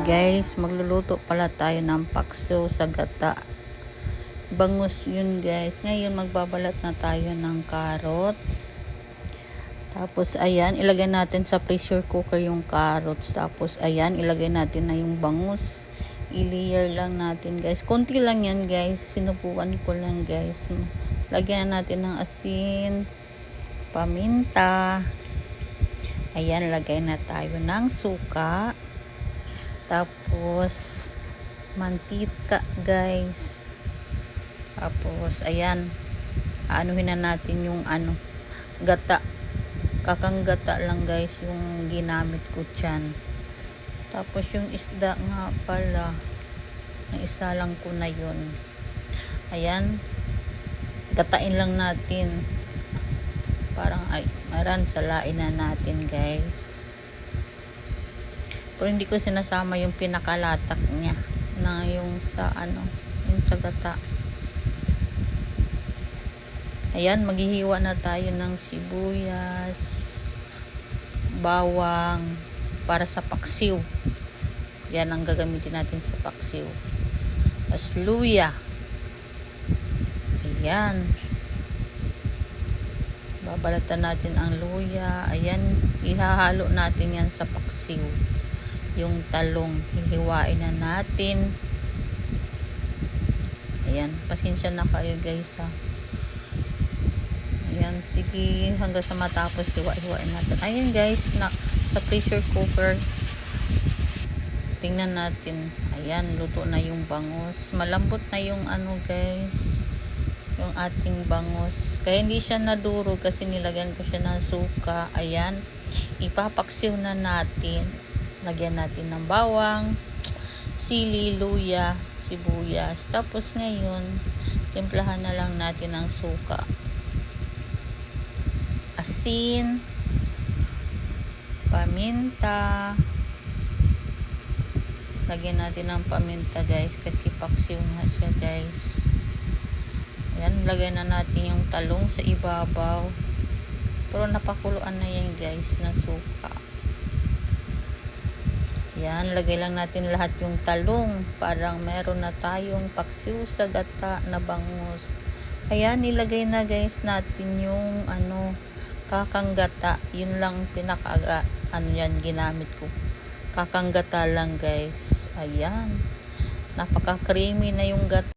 Guys, magluluto pala tayo ng pakso sa gata. Bangus yun guys. Ngayon magbabalat na tayo ng carrots. Tapos ayan, ilagay natin sa pressure cooker yung carrots. Tapos ayan, ilagay natin na yung bangus. I-layer lang natin guys. Konti lang yan guys. Sinubukan ko lang guys. Lagyan natin ng asin, paminta. Ayan, lagay na tayo ng suka. Tapos mantika guys. Tapos ayan, anuhin na natin yung gata. Kakang gata lang guys yung ginamit ko dyan. Tapos yung isda nga pala, isa lang ko na yun. Ayan, gatain lang natin. Parang maran salain na natin guys. Pero hindi ko sinasama yung pinakalatak niya na yung sa yung sa gata. Ayan, maghihiwa na tayo ng sibuyas, bawang para sa paksiw. Yan ang gagamitin natin sa paksiw. Tapos luya. Ayan. Babalatan natin ang luya. Ayan, ihahalo natin yan sa paksiw. Yung talong, hihiwain na natin. Ayan, pasensya na kayo guys ha. Ayan, sige, hanggang sa matapos hiwa-hiwain natin. Ayan guys, sa pressure cooker. Tingnan natin. Ayan, luto na yung bangus. Malambot na yung guys, yung ating bangus. Kaya hindi siya naduro kasi nilagyan ko siya ng suka. Ayan, ipapaksiw na natin. Lagyan natin ng bawang, sili, luya, sibuyas. Tapos ngayon, timplahan na lang natin ng suka. Asin, paminta. Lagyan natin ng paminta guys kasi paksiw na siya guys. Ayan, lagyan na natin yung talong sa ibabaw. Pero napakuluan na yan guys ng suka. Yan, lagay lang natin lahat yung talong. Parang meron na tayong paksiw sa gata na bangus. Ayan, nilagay na guys natin yung kakang gata. Yun lang yan ginamit ko. Kakang gata lang guys. Ayan, napaka creamy na yung gata.